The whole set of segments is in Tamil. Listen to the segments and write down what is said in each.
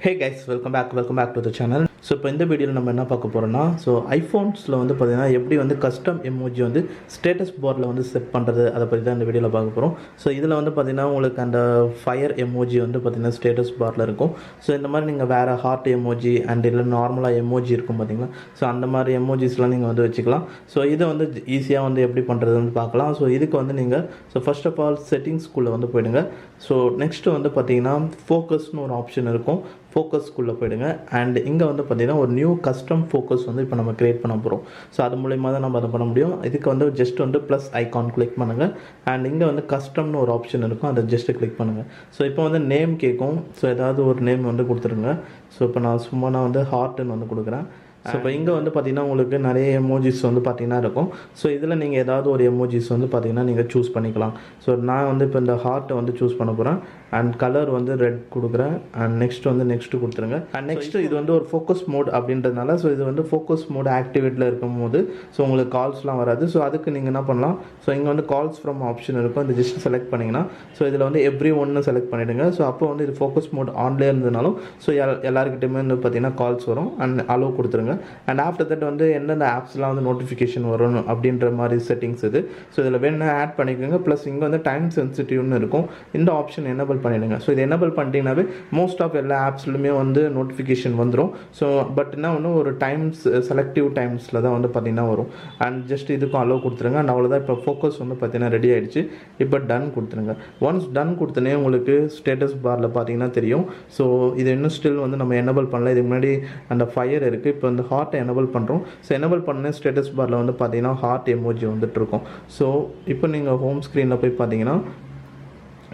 Hey guys, welcome back to the channel. So இப்போ இந்த வீடியோவில் நம்ம என்ன பார்க்க போகிறோம்னா, ஸோ ஐஃபோன்ஸில் வந்து பார்த்திங்கன்னா எப்படி வந்து கஸ்டம் எமோஜி வந்து ஸ்டேட்டஸ் பாரில் வந்து செட் பண்ணுறது, அதை பற்றி தான் இந்த வீடியோவில் பார்க்க போகிறோம். ஸோ இதில் வந்து பார்த்திங்கன்னா உங்களுக்கு அந்த ஃபயர் எமோஜி வந்து பார்த்திங்கன்னா ஸ்டேட்டஸ் பாரில் இருக்கும். ஸோ இந்த மாதிரி நீங்கள் வேறு ஹார்ட் எமோஜி அண்ட் இல்லை நார்மலாக எமோஜி இருக்கும் பார்த்திங்களா. ஸோ அந்த மாதிரி எமோஜிஸ்லாம் நீங்கள் வந்து வச்சுக்கலாம். ஸோ இதை வந்து ஈஸியாக வந்து எப்படி பண்ணுறது வந்து பார்க்கலாம். ஸோ இதுக்கு வந்து நீங்கள் ஃபர்ஸ்ட் ஆஃப் ஆல் செட்டிங்ஸ்குள்ளே வந்து போயிடுங்க. ஸோ நெக்ஸ்ட்டு வந்து பார்த்திங்கன்னா ஃபோக்கஸ்னு ஒரு ஆப்ஷன் இருக்கும். ஃபோக்கஸ்க்குள்ளே போயிடுங்க. அண்ட் இங்கே வந்து பார்த்திங்கன்னா ஒரு நியூ கஸ்டம் ஃபோக்கஸ் வந்து இப்போ நம்ம க்ரியேட் பண்ண போகிறோம். ஸோ அது மூலிமா தான் நம்ம அதை பண்ண முடியும். இதுக்கு வந்து ஜஸ்ட் வந்து ப்ளஸ் ஐகான் கிளிக் பண்ணுங்கள். அண்ட் இங்கே வந்து கஸ்டம்னு ஒரு ஆப்ஷன் இருக்கும், அதை ஜஸ்ட்டு கிளிக் பண்ணுங்கள். ஸோ இப்போ வந்து நேம் கேட்கும். ஸோ ஏதாவது ஒரு நேம் வந்து கொடுத்துருங்க. ஸோ இப்போ நான் வந்து ஹார்ட்டுன்னு வந்து கொடுக்குறேன். ஸோ இப்போ இங்கே வந்து பார்த்திங்கன்னா உங்களுக்கு நிறைய எமோஜிஸ் வந்து பார்த்திங்கன்னா இருக்கும். ஸோ இதில் நீங்கள் ஏதாவது ஒரு எமோஜிஸ் வந்து பார்த்திங்கன்னா நீங்கள் சூஸ் பண்ணிக்கலாம். ஸோ நான் வந்து இப்போ இந்த ஹார்ட்டை வந்து சூஸ் பண்ண போகிறேன். அண்ட் கலர் வந்து ரெட் கொடுக்குறேன். அண்ட் நெக்ஸ்ட்டு கொடுத்துருங்க. அண்ட் நெக்ஸ்ட்டு இது வந்து ஒரு ஃபோக்கஸ் மோட் அப்படின்றதுனால, ஸோ இது வந்து ஃபோக்கஸ் மோட் ஆக்டிவேட்டில் இருக்கும் போது ஸோ உங்களுக்கு கால்ஸ்லாம் வராது. ஸோ அதுக்கு நீங்கள் என்ன பண்ணலாம், ஸோ இங்கே வந்து கால்ஸ் ஃப்ரம் ஆப்ஷன் இருக்கும். இந்த ஜஸ்ட் செலக்ட் பண்ணிங்கன்னா ஸோ இதில் வந்து எவ்ரி ஒன்று செலக்ட் பண்ணிவிடுங்க. ஸோ அப்போ வந்து இது ஃபோக்கஸ் மோட் ஆன்லேயே இருந்ததுனாலும் ஸோ எல்லாருக்கிட்டையுமே வந்து பார்த்திங்கன்னா கால்ஸ் வரும். அண்ட் அலோவ் கொடுத்துருங்க. அண்ட் ஆஃப்டர் தட் வந்து எந்தெந்த ஆப்ஸ்லாம் வந்து நோட்டிஃபிகேஷன் வரும் அப்படின்ற மாதிரி செட்டிங்ஸ் இது. ஸோ இதில் வேணும்னா ஆட் பண்ணிக்கோங்க. ப்ளஸ் இங்கே வந்து டைம் சென்சிட்டிவ்னு இருக்கும். இந்த ஆப்ஷன் எனேபிள் பண்ணிவிடுங்க. ஸோ இது எனேபிள் பண்ணிட்டீங்கன்னாவே மோஸ்ட் ஆஃப் எல்லா ஆப்ஸ்லையுமே வந்து நோட்டிஃபிகேஷன் வந்துடும். ஸோ பட் என்ன ஒன்று ஒரு செலக்டிவ் டைம்ஸில் தான் வந்து பார்த்திங்கன்னா வரும். அண்ட் ஜஸ்ட் இதுக்கும் அலோவ் கொடுத்துருங்க. அண்ட் அவ்வளோதான். இப்போ ஃபோக்கஸ் வந்து பார்த்திங்கன்னா ரெடி ஆகிடுச்சு. இப்போ டன் கொடுத்துருங்க. ஒன்ஸ் டன் கொடுத்தனே உங்களுக்கு ஸ்டேட்டஸ் பாரில் பார்த்தீங்கன்னா தெரியும். ஸோ இது இன்னும் ஸ்டில் வந்து நம்ம எனேபிள் பண்ணல. இதுக்கு முன்னாடி அந்த ஃபயர் இருக்குது. இப்போ வந்து ஹார்ட்டை எனேபிள் பண்ணுறோம். ஸோ எனேபிள் பண்ண ஸ்டேட்டஸ் பாரில் வந்து பார்த்தீங்கன்னா ஹார்ட் எமோஜி வந்துட்டு இருக்கும். ஸோ இப்போ நீங்கள் ஹோம் ஸ்க்ரீனில் போய் பார்த்தீங்கன்னா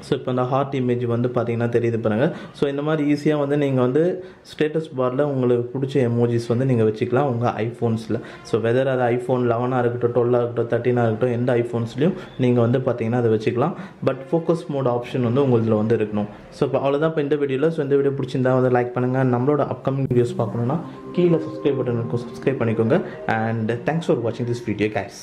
ஸோ இப்போ அந்த ஹார்ட் இமேஜ் வந்து பார்த்திங்கன்னா தெரியுது பாருங்கள். ஸோ இந்த மாதிரி ஈஸியாக வந்து நீங்கள் வந்து ஸ்டேட்டஸ் பாரில் உங்களுக்கு பிடிச்ச எமோஜிஸ் வந்து நீங்கள் வச்சுக்கலாம் உங்கள் ஐஃபோன்ஸில். ஸோ வெதர் அது ஐஃபோன் 11 இருக்கட்டும், 12 இருக்கட்டும், 13 இருக்கட்டும், எந்த ஐஃபோன்ஸ்லையும் நீங்கள் வந்து பார்த்திங்கன்னா அதை வச்சுக்கலாம். பட் ஃபோக்கஸ் மோட் ஆப்ஷன் வந்து உங்களில் வந்து இருக்கணும். ஸோ இப்போ அவ்வளோதான் இப்போ இந்த வீடியோவில். ஸோ இந்த வீடியோ பிடிச்சிருந்தா வந்து லைக் பண்ணுங்கள். நம்மளோட அப்கமிங் வீடியோஸ் பார்க்கணுன்னா கீழே சப்ஸ்கிரைப் பட்டன் இருக்கும், சப்ஸ்கிரைப் பண்ணிக்கோங்க. அண்ட் தேங்க்ஸ் ஃபார் வாட்சிங் திஸ் வீடியோ கைஸ்.